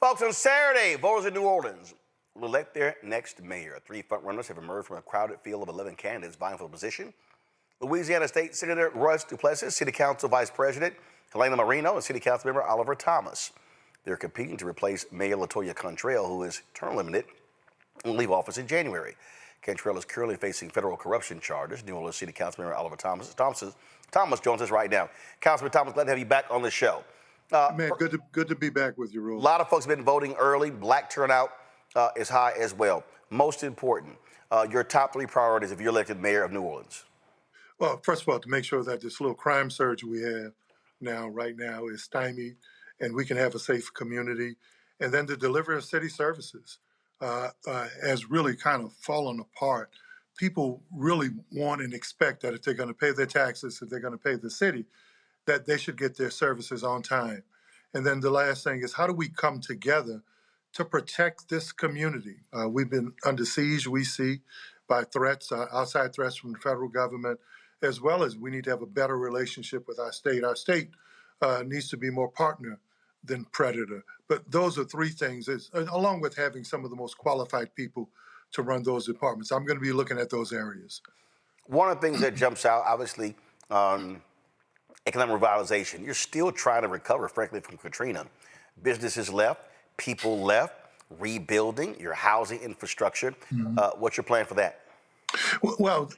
Folks, on Saturday, voters in New Orleans will elect their next mayor. Three frontrunners have emerged from a crowded field of 11 candidates vying for the position. Louisiana State Senator Russ Duplessis, City Council Vice President Helena Marino, and City Council Member Oliver Thomas. They're competing to replace Mayor Latoya Cantrell, who is term limited and will leave office in January. Cantrell is currently facing federal corruption charges. New Orleans City Council Member Oliver Thomas joins us right now. Councilman Thomas, glad to have you back on the show. Man, good to be back with you, Roland. A lot of folks have been voting early. Black turnout is high as well. Most important, your top three priorities if you're elected mayor of New Orleans. Well, first of all, to make sure that this little crime surge we have right now is stymied and we can have a safe community. And then the delivery of city services has really kind of fallen apart. People really want and expect that if they're going to pay their taxes, if they're going to pay the city, that they should get their services on time. And then the last thing is, how do we come together to protect this community? We've been under siege, we see, by threats, outside threats from the federal government, as well as we need to have a better relationship with our state. Our state needs to be more partner than predator. But those are three things, along with having some of the most qualified people to run those departments. I'm going to be looking at those areas. One of the things that jumps out, obviously, economic revitalization. You're still trying to recover, frankly, from Katrina. Businesses left, people left, rebuilding your housing infrastructure. What's your plan for that? Well,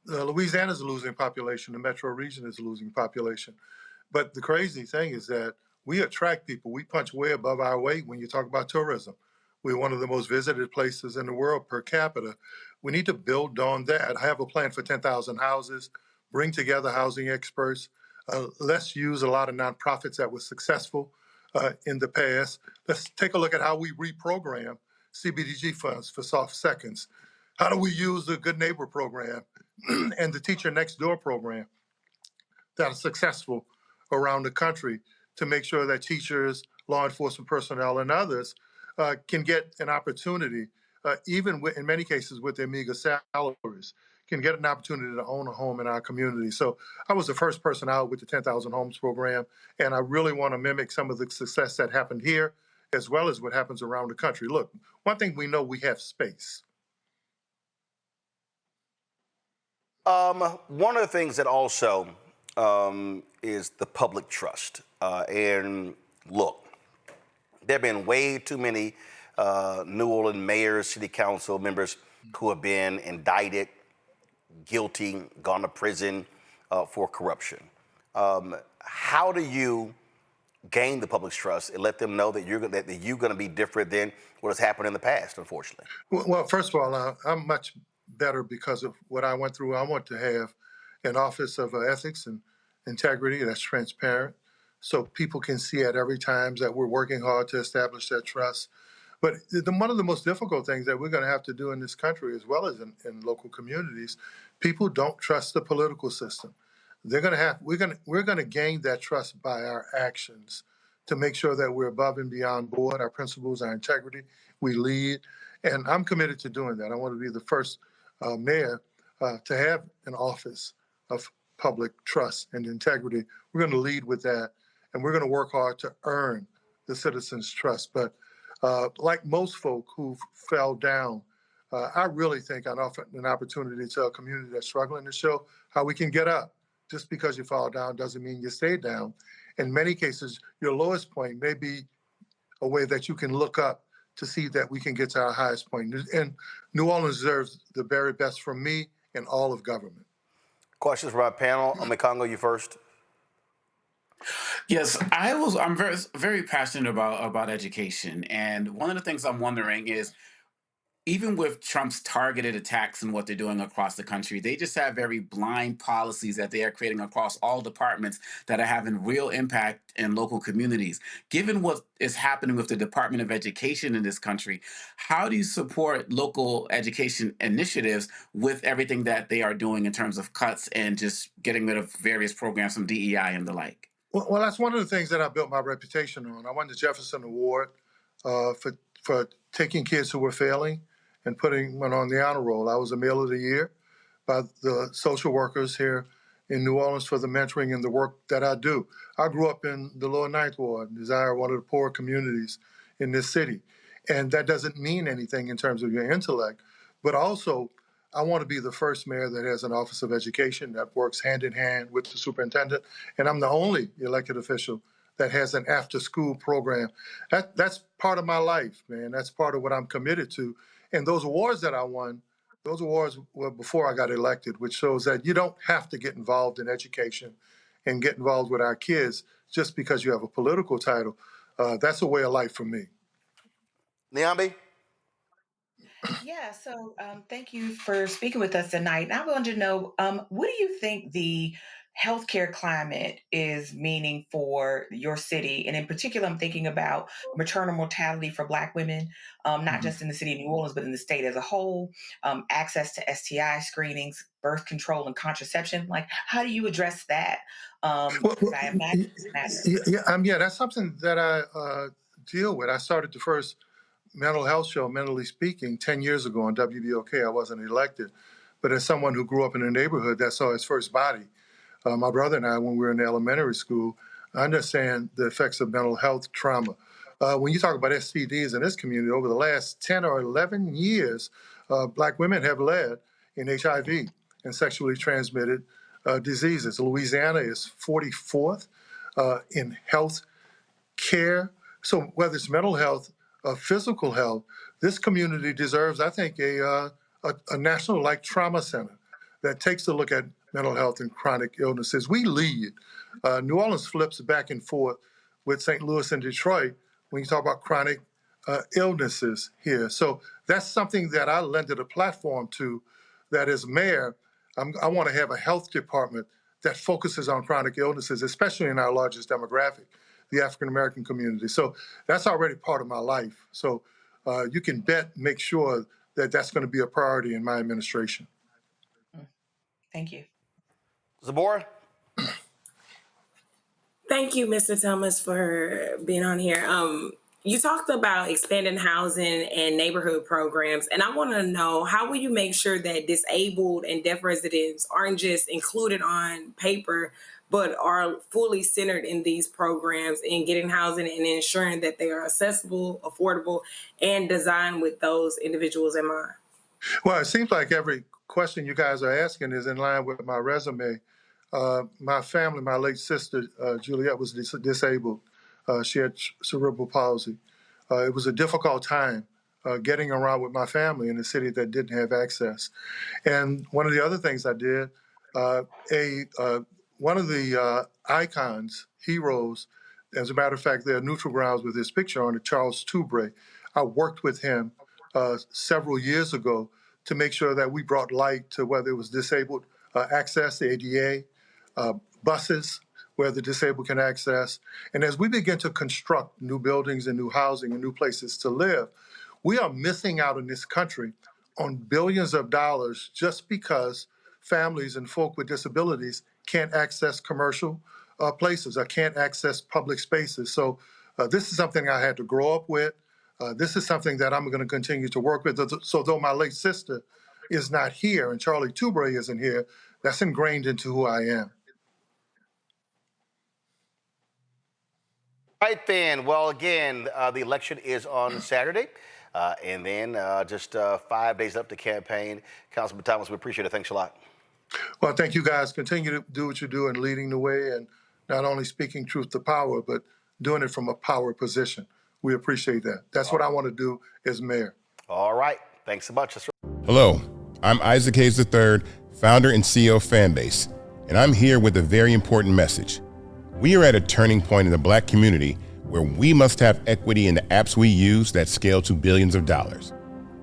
Louisiana's a losing population. The metro region is a losing population. But the crazy thing is that we attract people. We punch way above our weight when you talk about tourism. We're one of the most visited places in the world per capita. We need to build on that. I have a plan for 10,000 houses, bring together housing experts. Let's use a lot of nonprofits that were successful in the past. Let's take a look at how we reprogram CBDG funds for soft seconds. How do we use the Good Neighbor program and the Teacher Next Door program that are successful around the country to make sure that teachers, law enforcement personnel, and others can get an opportunity, even in many cases with their meager salaries, can get an opportunity to own a home in our community. So I was the first person out with the 10,000 Homes program, and I really want to mimic some of the success that happened here, as well as what happens around the country. Look, one thing we know, we have space. One of the things that also is the public trust. And look, there have been way too many New Orleans mayors, city council members who have been indicted, guilty, gone to prison for corruption. How do you gain the public's trust and let them know that you're going to be different than what has happened in the past, unfortunately? Well, first of all, I'm much better because of what I went through. I want to have an office of ethics and integrity that's transparent, so people can see at every time that we're working hard to establish that trust. But one of the most difficult things that we're going to have to do in this country, as well as in local communities, people don't trust the political system. We're going to gain that trust by our actions to make sure that we're above and beyond board, our principles, our integrity, we lead. And I'm committed to doing that. I want to be the first mayor to have an office of public trust and integrity. We're going to lead with that, and we're going to work hard to earn the citizens' trust. But like most folk who fell down, I really think I offer an opportunity to a community that's struggling to show how we can get up. Just because you fall down doesn't mean you stay down. In many cases, your lowest point may be a way that you can look up to see that we can get to our highest point. And New Orleans deserves the very best from me and all of government. Questions from our panel. Congo, you first. Yes, I'm very passionate about education, and one of the things I'm wondering is, even with Trump's targeted attacks and what they're doing across the country, they just have very blind policies that they are creating across all departments that are having real impact in local communities. Given what is happening with the Department of Education in this country, how do you support local education initiatives with everything that they are doing in terms of cuts and just getting rid of various programs from DEI and the like? Well, that's one of the things that I built my reputation on. I won the Jefferson Award for taking kids who were failing and putting one on the honor roll. I was a Meal of the Year by the social workers here in New Orleans for the mentoring and the work that I do. I grew up in the Lower Ninth Ward, Desire, one of the poor communities in this city. And that doesn't mean anything in terms of your intellect, but also I want to be the first mayor that has an Office of Education that works hand in hand with the superintendent. And I'm the only elected official that has an after-school program. That's part of my life, man. That's part of what I'm committed to. And those awards that I won, those awards were before I got elected, which shows that you don't have to get involved in education and get involved with our kids just because you have a political title. That's a way of life for me. Niambi? Yeah, so thank you for speaking with us tonight. And I wanted to know, what do you think the healthcare climate is meaning for your city? And in particular, I'm thinking about maternal mortality for Black women, not just in the city of New Orleans, but in the state as a whole, access to STI screenings, birth control, and contraception. Like, how do you address that? Because I imagine this matters. Yeah, that's something that I deal with. I started the first mental health show, Mentally Speaking, 10 years ago on WBOK. I wasn't elected, but as someone who grew up in a neighborhood that saw his first body, my brother and I, when we were in elementary school, I understand the effects of mental health trauma. When you talk about STDs in this community, over the last 10 or 11 years, Black women have led in HIV and sexually transmitted diseases. Louisiana is 44th in health care. So whether it's mental health or physical health, this community deserves, I think, a national like trauma center that takes a look at mental health and chronic illnesses. We lead. New Orleans flips back and forth with St. Louis and Detroit when you talk about chronic illnesses here. So that's something that I lended a platform to, that as mayor, I want to have a health department that focuses on chronic illnesses, especially in our largest demographic, the African-American community. So that's already part of my life. So you can make sure that that's going to be a priority in my administration. Thank you. Zabora? Thank you, Mr. Thomas, for being on here. You talked about expanding housing and neighborhood programs, and I want to know, how will you make sure that disabled and deaf residents aren't just included on paper, but are fully centered in these programs in getting housing and ensuring that they are accessible, affordable, and designed with those individuals in mind? Well, it seems like every question you guys are asking is in line with my resume. My family, my late sister, Juliet, was disabled. She had cerebral palsy. It was a difficult time getting around with my family in a city that didn't have access. And one of the other things I did, one of the icons, heroes, as a matter of fact, there are neutral grounds with his picture on it, Charles Toubre. I worked with him several years ago to make sure that we brought light to whether it was disabled access, the ADA, buses where the disabled can access. And as we begin to construct new buildings and new housing and new places to live, we are missing out in this country on billions of dollars just because families and folk with disabilities can't access commercial places or can't access public spaces. So this is something I had to grow up with. This is something that I'm going to continue to work with. So though my late sister is not here and Charlie Toubre isn't here, that's ingrained into who I am. Right then. Well, again, the election is on Saturday. And then just 5 days up to campaign. Councilman Thomas, we appreciate it. Thanks a lot. Well, thank you guys. Continue to do what you do and leading the way and not only speaking truth to power, but doing it from a power position. We appreciate that. That's what I want to do as mayor. All right. Thanks so much. Hello, I'm Isaac Hayes III, founder and CEO of Fanbase, and I'm here with a very important message. We are at a turning point in the Black community where we must have equity in the apps we use that scale to billions of dollars.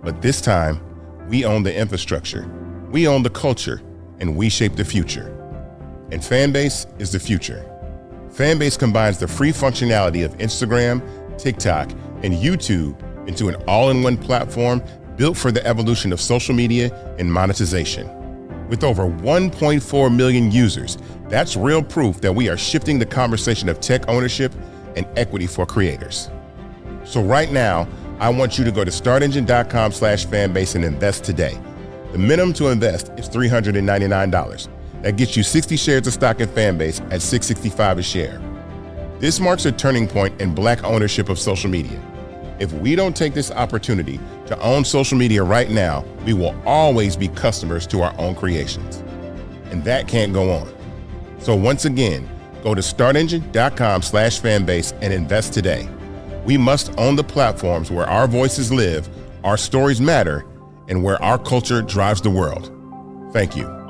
But this time, we own the infrastructure, we own the culture, and we shape the future. And Fanbase is the future. Fanbase combines the free functionality of Instagram, TikTok, and YouTube into an all-in-one platform built for the evolution of social media and monetization. With over 1.4 million users, that's real proof that we are shifting the conversation of tech ownership and equity for creators. So right now, I want you to go to startengine.com/fanbase and invest today. The minimum to invest is $399. That gets you 60 shares of stock in Fanbase at $665 a share. This marks a turning point in Black ownership of social media. If we don't take this opportunity to own social media right now, we will always be customers to our own creations. And that can't go on. So once again, go to startengine.com/fanbase and invest today. We must own the platforms where our voices live, our stories matter, and where our culture drives the world. Thank you.